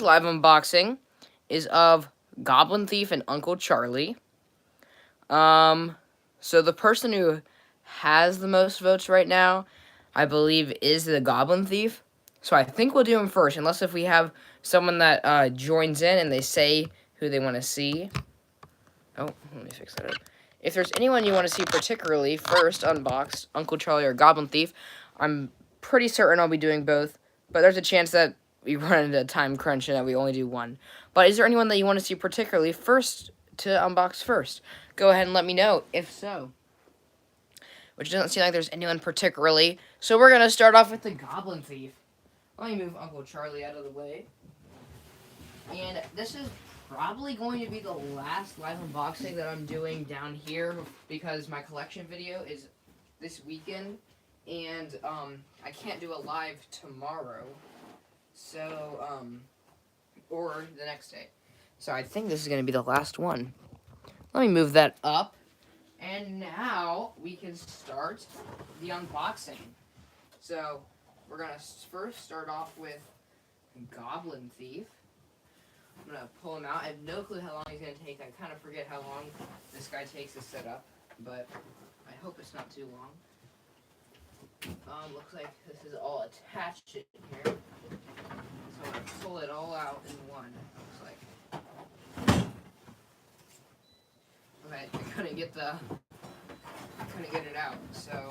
live unboxing is of Goblin Thief and Uncle Charlie. So the person who has the most votes right now, I believe, is the Goblin Thief. So I think we'll do him first, unless if we have someone that joins in and they say who they want to see. Oh, let me fix that up. If there's anyone you want to see particularly first unboxed, Uncle Charlie or Goblin Thief, I'm pretty certain I'll be doing both. But there's a chance that we run into a time crunch and that we only do one. But is there anyone that you want to see particularly first to unbox first? Go ahead and let me know if so. Which doesn't seem like there's anyone particularly. So we're going to start off with the Goblin Thief. Let me move Uncle Charlie out of the way. And this is probably going to be the last live unboxing that I'm doing down here because my collection video is this weekend. And I can't do a live tomorrow. So, or the next day. So I think this is going to be the last one. Let me move that up. And now we can start the unboxing. So we're going to first start off with Goblin Thief. I'm going to pull him out. I have no clue how long he's going to take. I kind of forget how long this guy takes to set up. But I hope it's not too long. Looks like this is all attached in here. So I'm going to pull it all out in one. Looks like. Okay, I couldn't get it out, so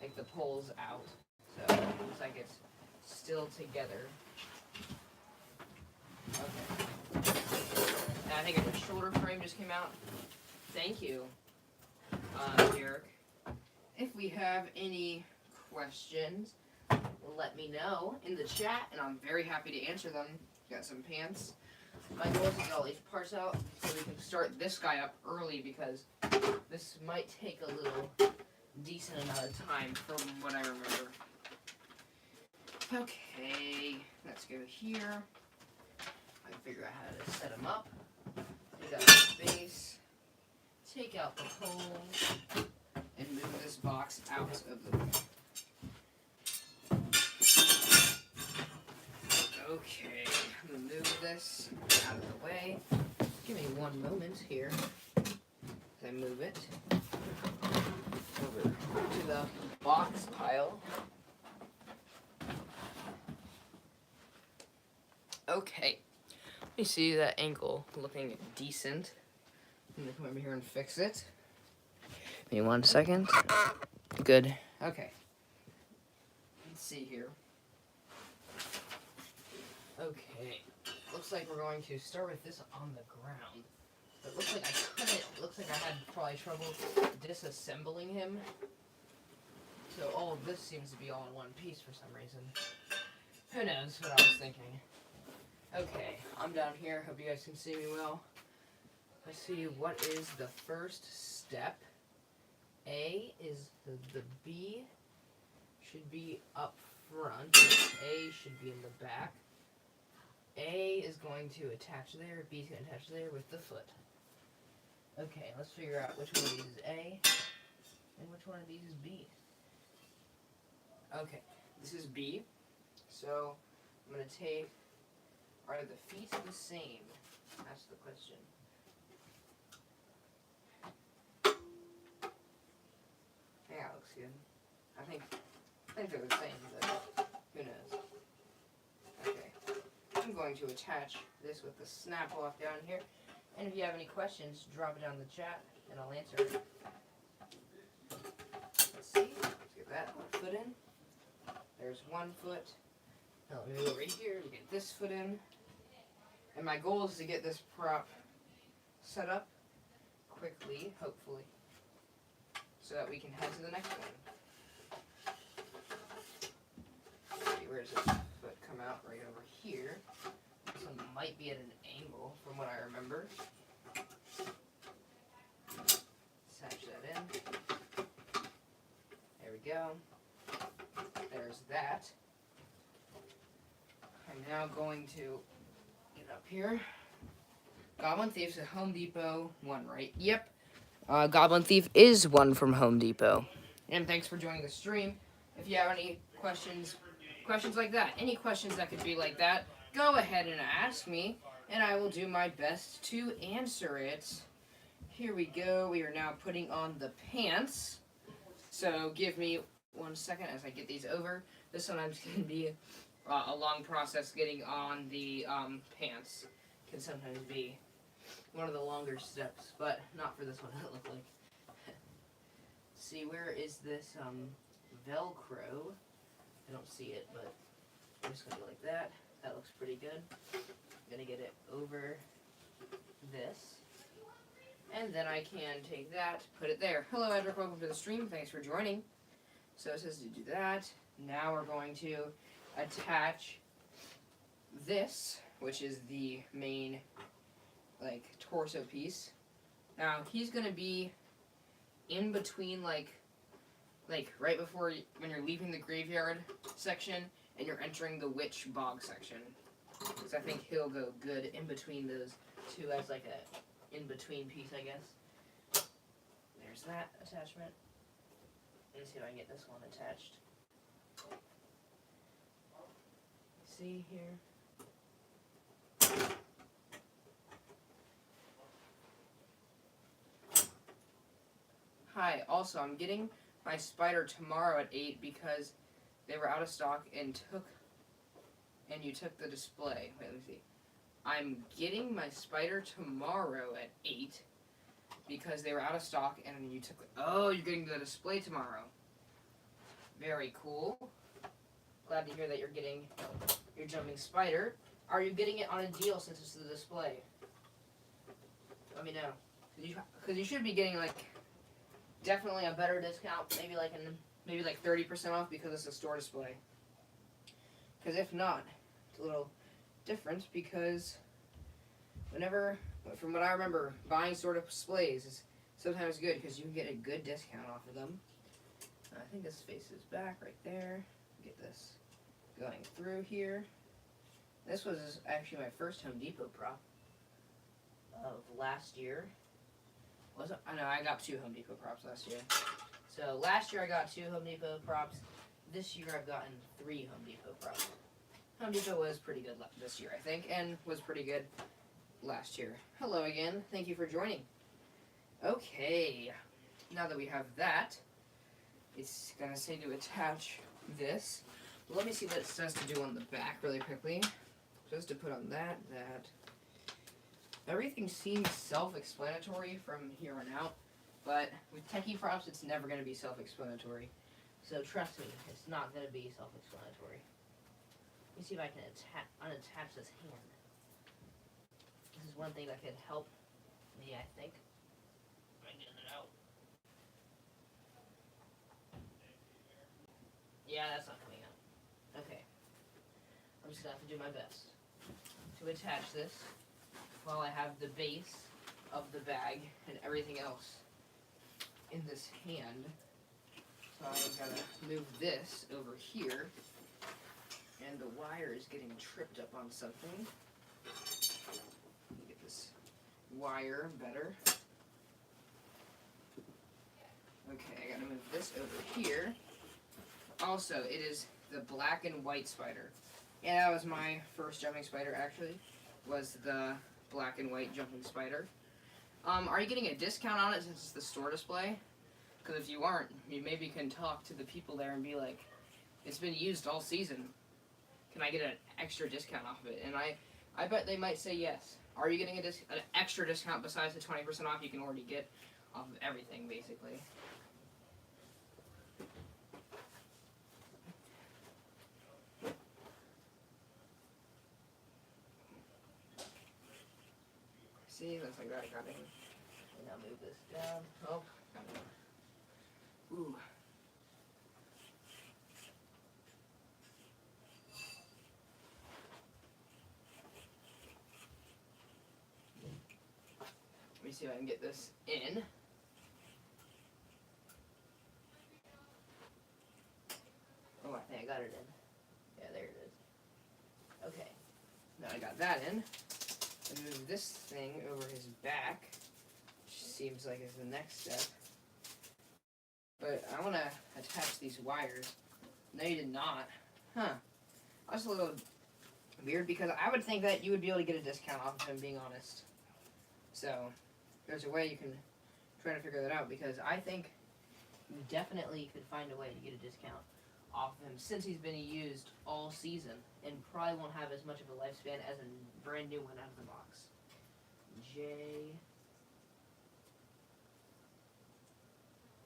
like the pole's out. So it looks like it's still together. Okay. And I think a shoulder frame just came out. Thank you, Derek. If we have any questions, let me know in the chat, and I'm very happy to answer them. Got some pants. My goal is to get all these parts out so we can start this guy up early because this might take a little decent amount of time from what I remember. Okay, let's go here. I can figure out how to set him up. Take out the base, take out the hole, and move this box out of the way. Okay, I'm going to move this out of the way. Give me one moment here as I move it over to the box pile. Okay, let me see that ankle looking decent. I'm going to come over here and fix it. Give me 1 second. Good. Okay. Let's see here. Okay. Looks like we're going to start with this on the ground. But it looks like I couldn't. It looks like I had probably trouble disassembling him. So all of this seems to be all in one piece for some reason. Who knows what I was thinking. Okay, I'm down here. Hope you guys can see me well. Let's see, what is the first step? A is the B should be up front. A should be in the back. A is going to attach there. B is going to attach there with the foot. Okay, let's figure out which one of these is A and which one of these is B. Okay, this is B. So I'm going to take, are the feet the same? That's the question. Yeah, it looks good. I think they're the same, but who knows? Okay. I'm going to attach this with the snap lock down here. And if you have any questions, drop it down in the chat and I'll answer it. Let's see. Let's get that foot in. There's one foot. Now let me move over here to get this foot in. And my goal is to get this prop set up quickly, hopefully, so that we can head to the next one. Let's see, where does this foot come out? Right over here. This one might be at an angle from what I remember. Attach that in. There we go. There's that. I'm now going to get up here. Goblin Thief's at Home Depot. One, right? Yep. Goblin Thief is one from Home Depot. And thanks for joining the stream. If you have any questions like that, any questions that could be like that, Go ahead and ask me, and I will do my best to answer it. Here we go. We are now putting on the pants. So give me 1 second as I get these over. This sometimes can be a long process getting on the pants. Can sometimes be one of the longer steps, but not for this one. It looked like. See, where is this Velcro? I don't see it, but I'm just gonna go like that. That looks pretty good. I'm gonna get it over this. And then I can take that, put it there. Hello, Edric. Welcome to the stream. Thanks for joining. So it says to do that. Now we're going to attach this, which is the main, like, torso piece. Now, he's going to be in between, like right before, when you're leaving the graveyard section and you're entering the witch bog section. Because I think he'll go good in between those two as, like, a in-between piece, I guess. There's that attachment. Let's see if I can get this one attached. See here. Hi, also I'm getting my spider tomorrow at 8 because they were out of stock and you took the display. Wait, let me see. I'm getting my spider tomorrow at 8 because they were out of stock and you took... Oh, you're getting the display tomorrow. Very cool. Glad to hear that you're getting your jumping spider. Are you getting it on a deal since it's the display? Let me know. Because you should be getting, like, definitely a better discount. Maybe like 30% off because it's a store display. Because if not, it's a little different because from what I remember, buying store displays is sometimes good because you can get a good discount off of them. I think this faces back right there. Get this going through here. This was actually my first Home Depot prop of last year. Was it? I know I got 2 Home Depot props last year. So last year I got 2 Home Depot props. This year I've gotten 3 Home Depot props. Home Depot was pretty good this year, I think, and was pretty good last year. Hello again. Thank you for joining. Okay. Now that we have that, it's going to say to attach this. Let me see what it says to do on the back really quickly. Just to put on that. Everything seems self-explanatory from here on out, but with techie props, it's never going to be self-explanatory. So trust me, it's not going to be self-explanatory. Let me see if I can unattach this hand. This is one thing that could help me, I think. I'm getting it out. Yeah, that's not coming out. Okay. I'm just going to have to do my best to attach this while I have the base of the bag and everything else in this hand. So I've got to move this over here. And the wire is getting tripped up on something. Let me get this wire better. Okay, I gotta move this over here. Also, it is the black and white spider. Yeah, that was my first jumping spider, actually, was the black and white jumping spider. Are you getting a discount on it since it's the store display? Because if you aren't, you maybe can talk to the people there and be like, it's been used all season. Can I get an extra discount off of it? And I bet they might say yes. Are you getting an extra discount besides the 20% off you can already get off of everything, basically? See, that's like that. I got it. And I'll move this down. Oh, got it. Ooh. Let me see if I can get this in. Oh, I think I got it in. Yeah, there it is. Okay. Now I got that in. And move this thing over his back, which seems like is the next step. But I want to attach these wires. No, you did not. Huh. I was a little Weird, because I would think that you would be able to get a discount off of him, being honest. So, there's a way you can try to figure that out, because I think you definitely could find a way to get a discount off of him, since he's been used all season and probably won't have as much of a lifespan as a brand new one out of the box. J.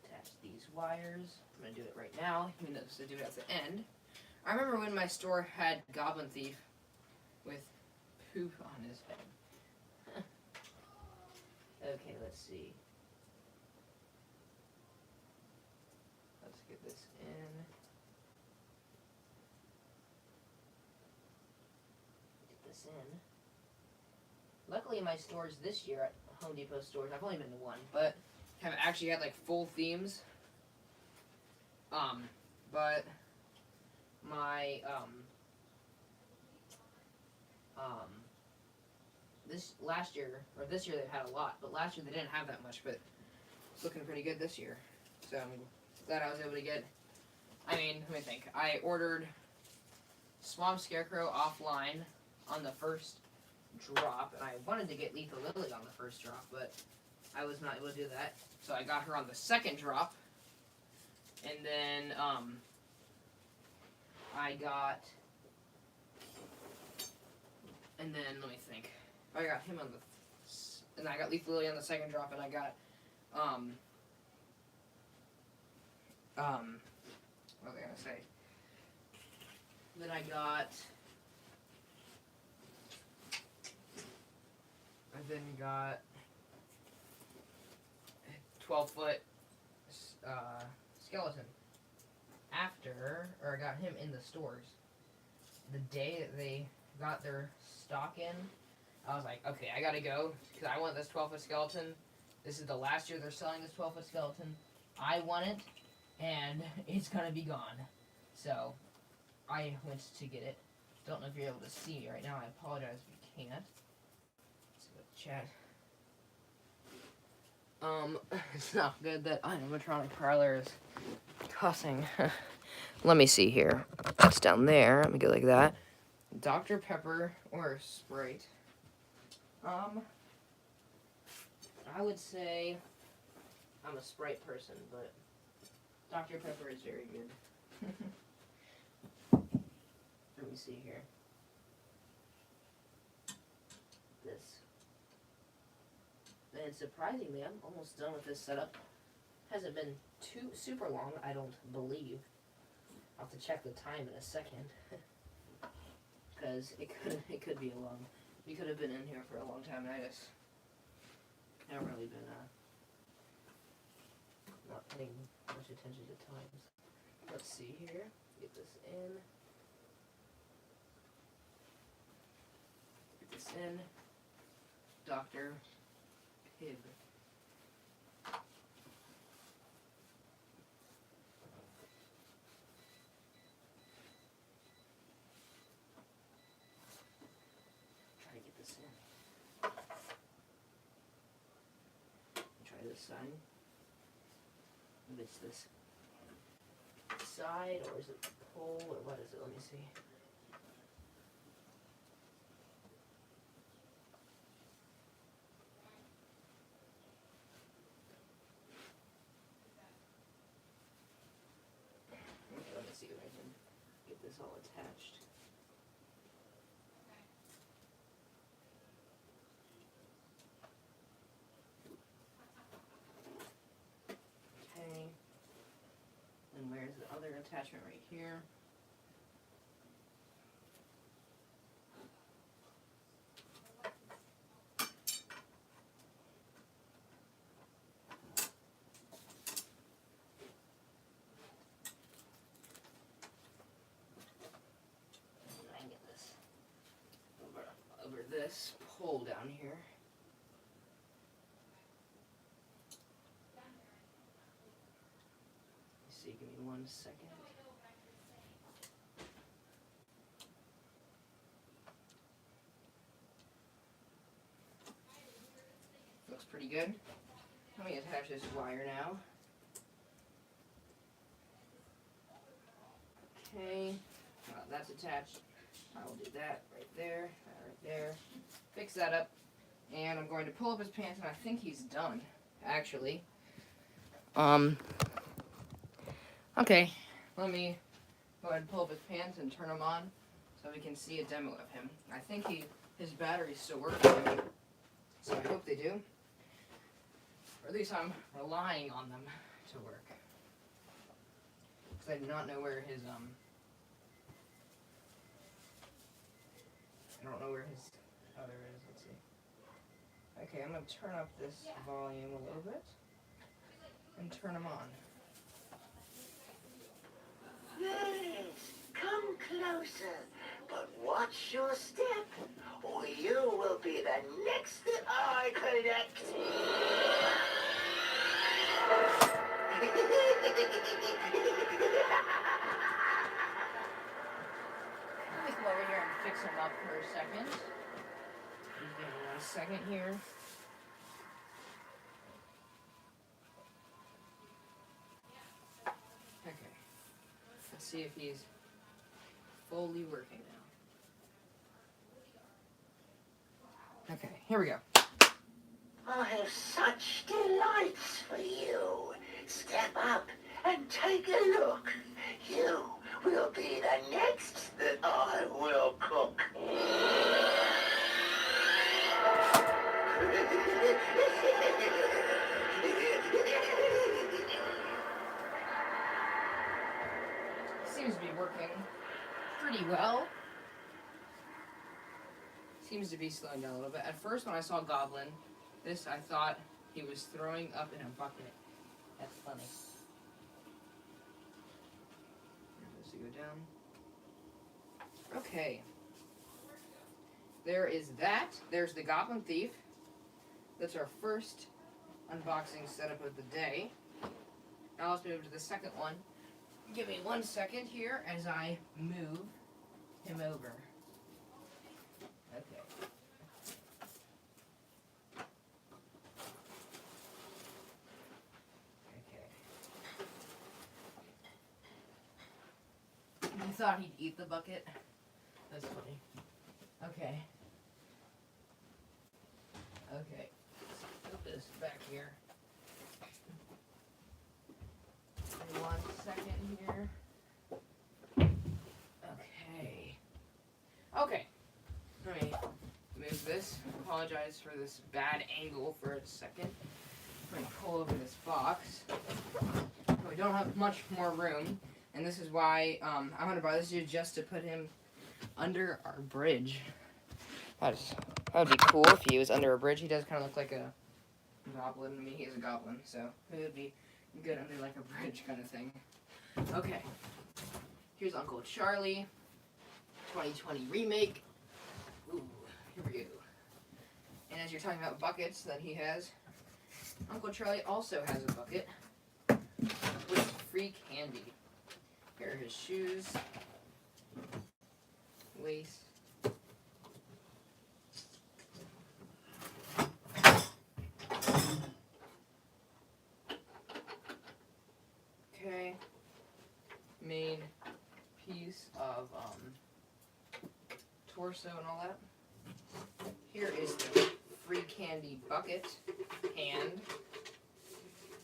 Attach these wires. I'm going to do it right now, even though to do it at the end. I remember when my store had Goblin Thief with poop on his head. Okay, let's see. Let's get this in. Get this in. Luckily, my stores this year at Home Depot stores, I've only been to one, but have actually had like full themes. But my this year they've had a lot, but last year they didn't have that much, but it's looking pretty good this year. So I'm glad I was able to get, let me think. I ordered Swamp Scarecrow offline on the first drop, and I wanted to get Lethal Lily on the first drop, but I was not able to do that. So I got her on the second drop, and then I got, and then let me think. I got him on the, and I got Lethal Lily on the second drop, and I got what was I gonna say? Then I got, a 12-foot skeleton. I got him in the stores. The day that they got their stock in, I was like, okay, I gotta go, because I want this 12-foot skeleton. This is the last year they're selling this 12-foot skeleton. I want it, and it's gonna be gone. So, I went to get it. Don't know if you're able to see me right now. I apologize if you can't. Let's see what the chat. It's not good that animatronic parlor is cussing. Let me see here. That's down there. Let me go like that. Dr. Pepper or Sprite. I would say I'm a Sprite person, but Dr. Pepper is very good. Let me see here. This. And surprisingly, I'm almost done with this setup. Hasn't been too super long, I don't believe. I'll have to check the time in a second. Because it could be a long. We could have been in here for a long time, and I just haven't really been not paying much attention to times. Let's see here. Get this in. Get this in. Dr. Pibb. Try to get this in. Try this side. If it's this side, or is it the pole, or what is it? Let me see. Okay, let me see if I can get this all attached. Okay. And where's the other attachment? Right here. I can get this over this pole down here. Let's see, give me 1 second. Looks pretty good. Let me attach this wire now. Okay, that's attached. I will do that right there, that right there. Fix that up. And I'm going to pull up his pants, and I think he's done, actually. Okay. Let me go ahead and pull up his pants and turn them on so we can see a demo of him. I think his batteries still working, so I hope they do. Or at least I'm relying on them to work. Because I do not know where his, I don't know where his other is. Let's see. Okay, I'm going to turn up this volume a little bit and turn them on. Yes, come closer, but watch your step, or you will be the next that I collect. Let me come over here and fix him up for a second. Just give me 1 second here. Okay. Let's see if he's fully working now. Okay, here we go. I have such delights for you. Step up and take a look. You will be the next that I will cook. Seems to be working pretty well. Seems to be slowing down a little bit. At first, when I saw Goblin, I thought he was throwing up in a bucket. That's funny. This to go down. Okay. There is that. There's the Goblin Thief. That's our first unboxing setup of the day. Now let's move to the second one. Give me 1 second here as I move him over. Okay. I thought he'd eat the bucket. That's funny. Okay. Okay. Let's put this back here. 1 second here. Okay. Okay. Let me move this. Apologize for this bad angle for a second. I'm going to pull over this box. We don't have much more room, and this is why I want to buy this dude just to put him under our bridge. That would be cool if he was under a bridge. He does kind of look like a goblin. I mean, he is a goblin, so it would be good under like a bridge kind of thing. Okay. Here's Uncle Charlie. 2020 remake. Ooh, here we go. And as you're talking about buckets that he has, Uncle Charlie also has a bucket with free candy. Here are his shoes, waist. Okay. Main piece of torso and all that. Here is the free candy bucket hand.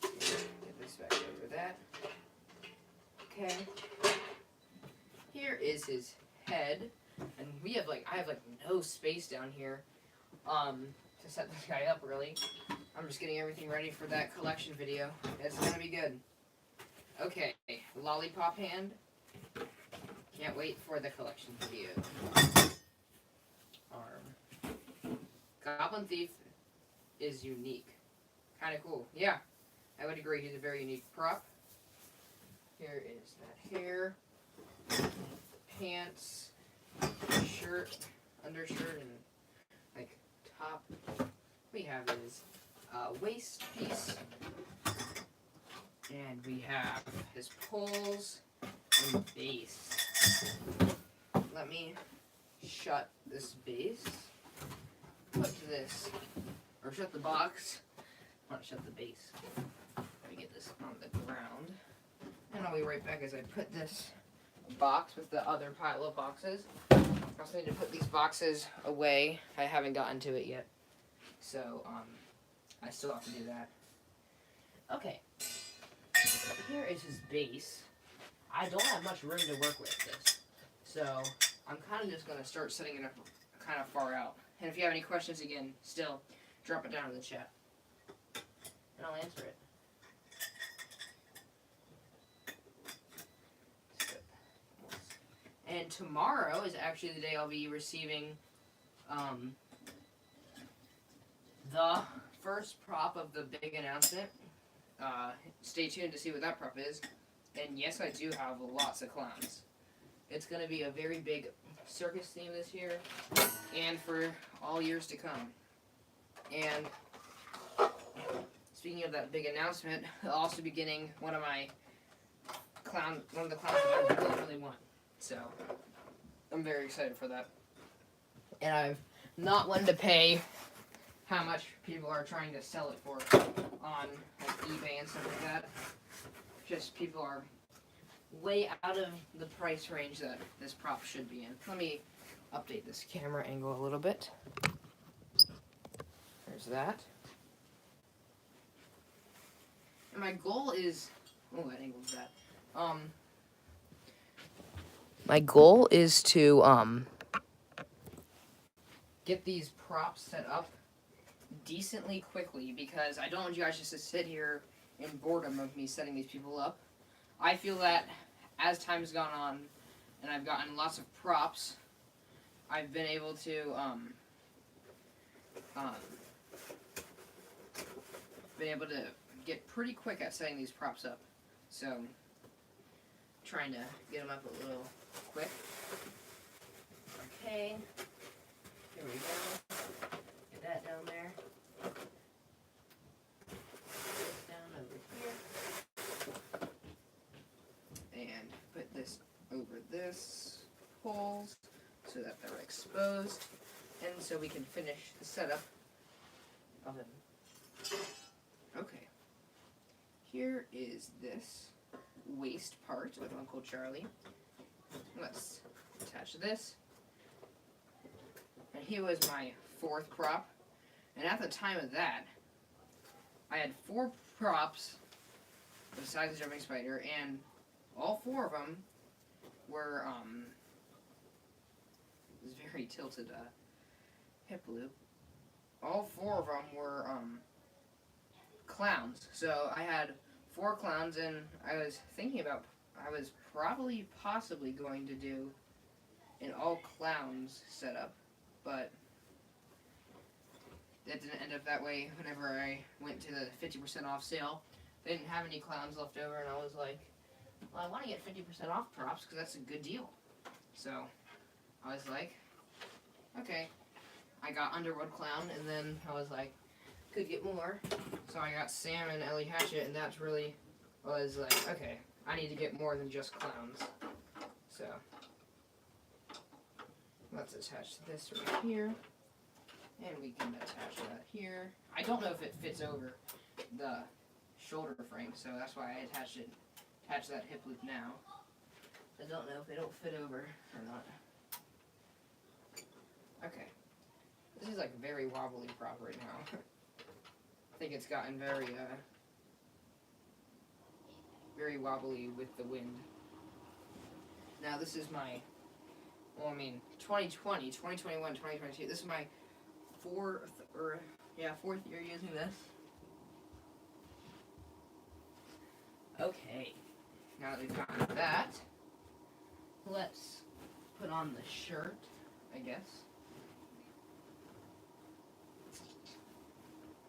Get this back over that. Okay. Here is his head, and I have no space down here to set this guy up really. I'm just getting everything ready for that collection video. It's gonna be good. Okay, lollipop hand. Can't wait for the collection video. Arm. Goblin Thief is unique. Kind of cool. Yeah, I would agree. He's a very unique prop. Here is that hair, pants, shirt, undershirt, and like top. We have his waist piece, and we have his poles and base. Let me shut this base. Put this, or shut the box. I want to shut the base. Let me get this on the ground. And I'll be right back as I put this box with the other pile of boxes I also need to put these boxes away. I haven't gotten to it yet. So, I still have to do that. Okay. Here is his base. I don't have much room to work with this. So, I'm kind of just going to start setting it up kind of far out. And if you have any questions, again, still, drop it down in the chat. And I'll answer it. And tomorrow is actually the day I'll be receiving the first prop of the big announcement. Stay tuned to see what that prop is. And yes, I do have lots of clowns. It's going to be a very big circus theme this year and for all years to come. And speaking of that big announcement, I'll also be getting one of the clowns that I really want. So, I'm very excited for that. And I've not wanted to pay how much people are trying to sell it for on like eBay and stuff like that. Just people are way out of the price range that this prop should be in. Let me update this camera angle a little bit. There's that. And my goal is... Oh, what angle is that? My goal is to get these props set up decently quickly because I don't want you guys just to sit here in boredom of me setting these people up. I feel that as time has gone on and I've gotten lots of props, I've been able to get pretty quick at setting these props up. So trying to get them up a little quick. Okay, here we go. Get that down there. Down over here. And put this over this poles so that they're exposed. And so we can finish the setup of them. Okay. Here is this waist part of Uncle Charlie. Let's attach this. And he was my fourth prop. And at the time of that, I had 4 props besides the jumping spider, and all 4 of them were it was very tilted hip loop. All 4 of them were clowns. So I had 4 clowns, and I was thinking about, I was possibly going to do an all clowns setup, but that didn't end up that way. Whenever I went to the 50% off sale, they didn't have any clowns left over, and I was like, well, I want to get 50% off props because that's a good deal. So I was like, okay. I got Underwood Clown, and then I was like, could get more. So I got Sam and Ellie Hatchet, and that's really was like, okay, I need to get more than just clowns. So let's attach this right here, and we can attach that here. I don't know if it fits over the shoulder frame, so that's why I attach that hip loop now. I don't know if they don't fit over or not. Okay. This is like a very wobbly prop right now. I think it's gotten very wobbly with the wind. Now this is my, 2020, 2021, 2022. This is my fourth year using this. Okay. Now that we've gotten that, let's put on the shirt, I guess.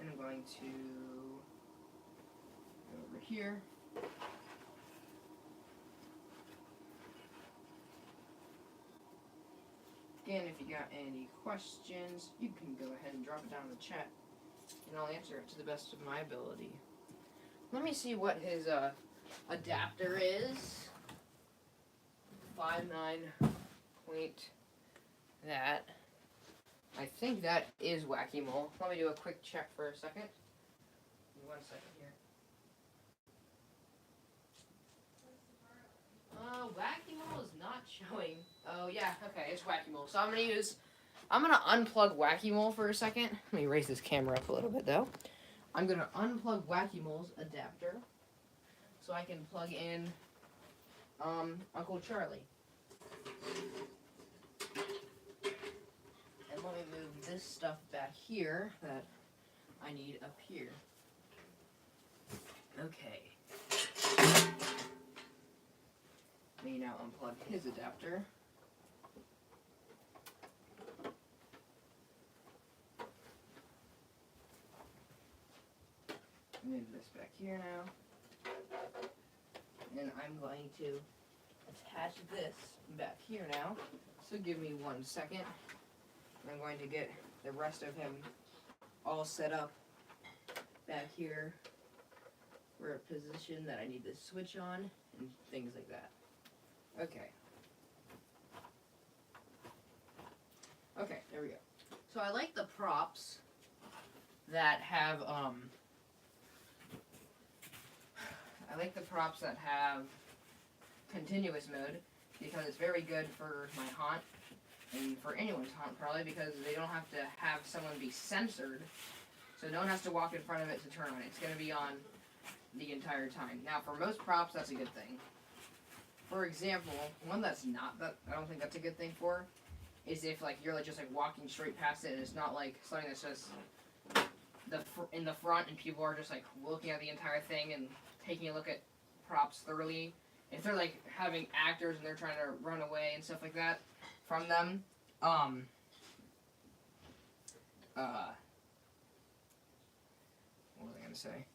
And I'm going to go over here. Again, if you got any questions, you can go ahead and drop it down in the chat, and I'll answer it to the best of my ability. Let me see what his adapter is. 5.9 point that. I think that is Whack-A-Mole. Let me do a quick check for a second. Give me 1 second here. Whack-A-Mole is not showing Oh yeah, okay, it's Whack-A-Mole. So I'm gonna unplug Whack-A-Mole for a second. Let me raise this camera up a little bit though. I'm gonna unplug Whack-A-Mole's adapter so I can plug in Uncle Charlie. And let me move this stuff back here that I need up here. Okay. Let me now unplug his adapter. Move this back here now. And I'm going to attach this back here now. So give me 1 second. I'm going to get the rest of him all set up back here for a position that I need to switch on and things like that. Okay. Okay, there we go. So I like the props that have continuous mode because it's very good for my haunt and for anyone's haunt probably because they don't have to have someone be censored, so no one has to walk in front of it to turn on it. It's going to be on the entire time. Now for most props that's a good thing. For example, one that's not that I don't think that's a good thing for is if like you're like just like walking straight past it and it's not like something that's just in the front and people are just like looking at the entire thing and taking a look at props thoroughly. If they're like having actors and they're trying to run away and stuff like that from them, what was I gonna say?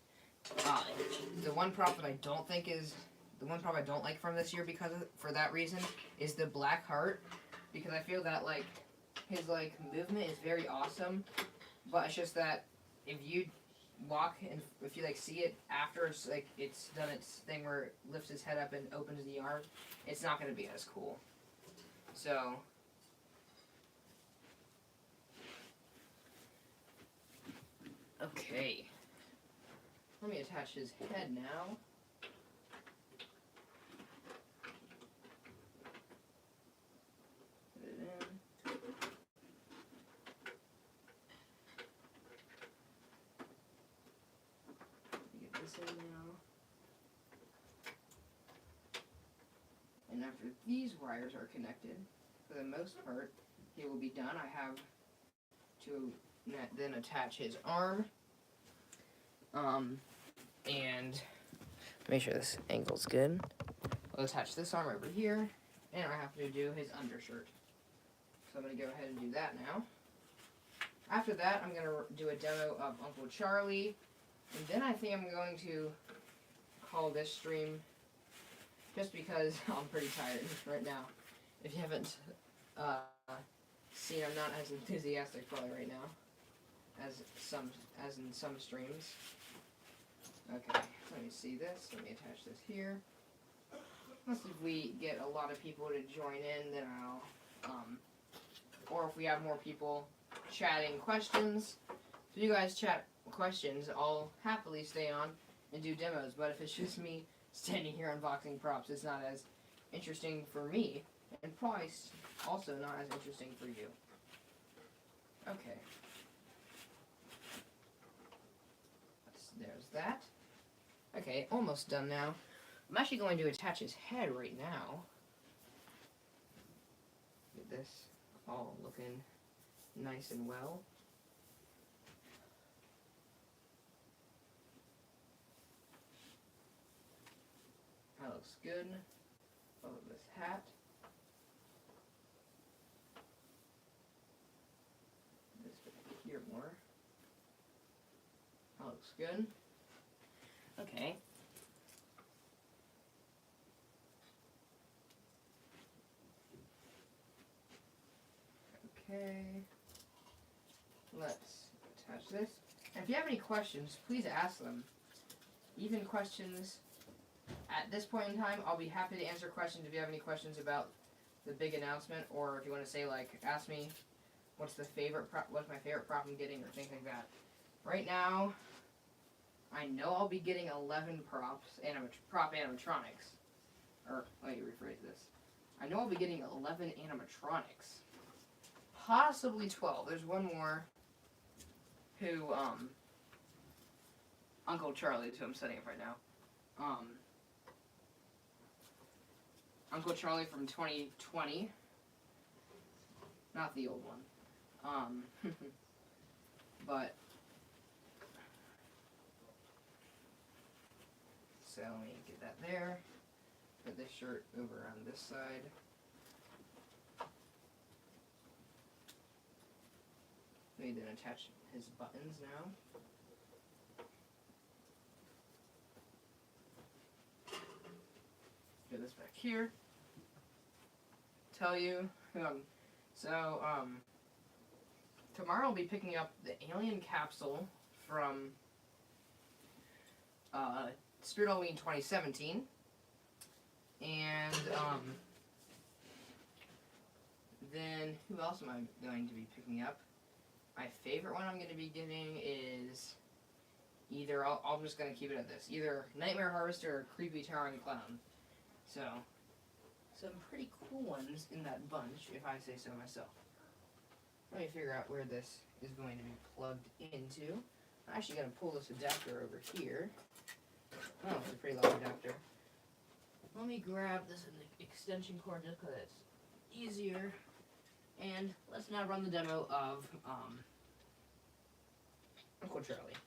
The one prop that I don't think is the one prop I don't like from this year for that reason is the Black Heart, because I feel that like his like movement is very awesome, but it's just that if you walk and if you like see it after it's like it's done its thing where it lifts his head up and opens the arm, it's not going to be as cool. So okay, let me attach his head now. Put it in. Get this in now. And after these wires are connected, for the most part, he will be done. I have to then attach his arm. And make sure this angle's good. I'll attach this arm over here, and I have to do his undershirt. So I'm going to go ahead and do that now. After that, I'm going to do a demo of Uncle Charlie, and then I think I'm going to call this stream just because I'm pretty tired right now. If you haven't seen, I'm not as enthusiastic probably right now as in some streams. Okay, let me see this. Let me attach this here. Unless if we get a lot of people to join in, then I'll, or if we have more people chatting questions. If you guys chat questions, I'll happily stay on and do demos. But if it's just me standing here unboxing props, it's not as interesting for me, and probably also not as interesting for you. Okay. There's that. Okay, almost done now. I'm actually going to attach his head right now. Get this all looking nice and well. That looks good. Oh, this hat. This back here more. That looks good. Okay. Okay. Let's attach this. And if you have any questions, please ask them. Even questions at this point in time, I'll be happy to answer questions if you have any questions about the big announcement, or if you want to say like, ask me what's my favorite prop I'm getting, or things like that. Right now, I know I'll be getting 11 props, prop animatronics. Or, let me rephrase this. I know I'll be getting 11 animatronics. Possibly 12. There's one more who, Uncle Charlie is who I'm setting up right now. Uncle Charlie from 2020. Not the old one. But, so let me get that there. Put this shirt over on this side. Let me then attach his buttons now. Get this back here. Tell you, tomorrow I'll be picking up the alien capsule from Spirit Halloween 2017, and then who else am I going to be picking up? My favorite one I'm going to be getting is either, I'm just going to keep it at this, either Nightmare Harvester or Creepy Towering Clown. So, some pretty cool ones in that bunch, if I say so myself. Let me figure out where this is going to be plugged into. I'm actually going to pull this adapter over here. Oh, it's a pretty long adapter. Let me grab this extension cord just because it's easier. And let's now run the demo of Uncle Charlie.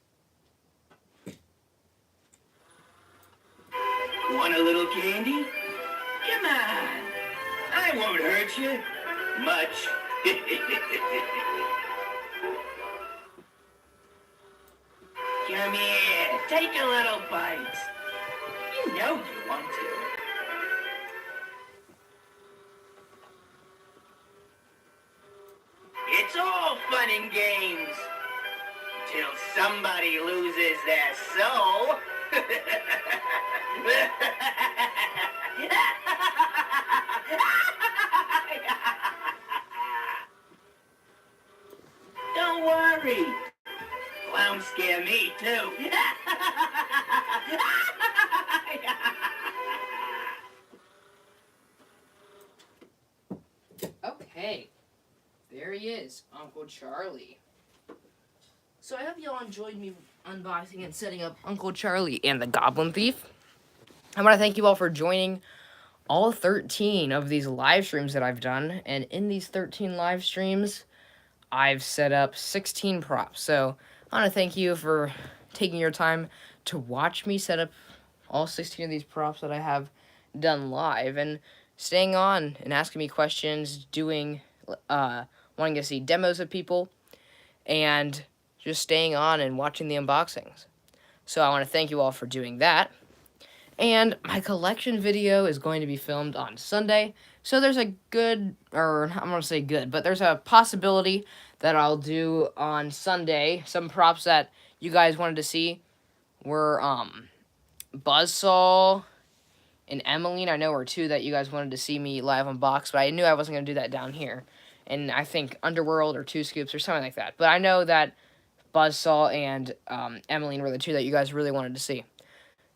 Want a little candy? Come on. I won't hurt you much. Come here. Take a little bite. You know you want to. It's all fun and games. Till somebody loses their soul. Don't worry. Clowns scare me too. Okay, there he is, Uncle Charlie. So I hope y'all enjoyed me unboxing and setting up Uncle Charlie and the Goblin Thief. I want to thank you all for joining all 13 of these live streams that I've done. And in these 13 live streams, I've set up 16 props. So I want to thank you for taking your time to watch me set up all 16 of these props that I have done live. And staying on and asking me questions, wanting to see demos of people, and just staying on and watching the unboxings. So I want to thank you all for doing that. And my collection video is going to be filmed on Sunday. So there's a good, or I'm going to say good, but there's a possibility that I'll do on Sunday. Some props that you guys wanted to see were Buzzsaw and Emmeline. I know were two that you guys wanted to see me live unbox, but I knew I wasn't going to do that down here. And I think Underworld or Two Scoops or something like that. But I know that Buzzsaw and Emmeline were the two that you guys really wanted to see.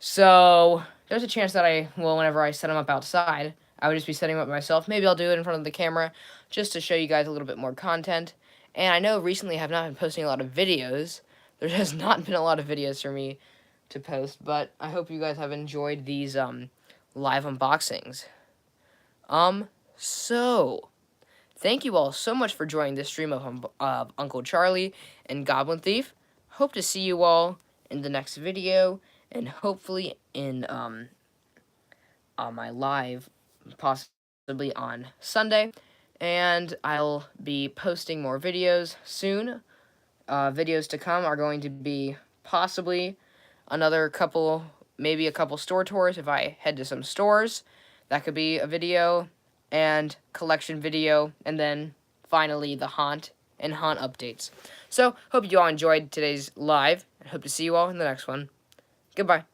So there's a chance that whenever I set them up outside, I would just be setting them up myself. Maybe I'll do it in front of the camera just to show you guys a little bit more content. And I know recently I have not been posting a lot of videos. There has not been a lot of videos for me to post, but I hope you guys have enjoyed these live unboxings. So thank you all so much for joining this stream of Uncle Charlie and Goblin Thief. Hope to see you all in the next video, and hopefully in on my live, possibly on Sunday. And I'll be posting more videos soon. Videos to come are going to be possibly another couple, maybe a couple store tours if I head to some stores. That could be a video and collection video, and then finally the haunt and haunt updates. So, hope you all enjoyed today's live, and hope to see you all in the next one. Goodbye.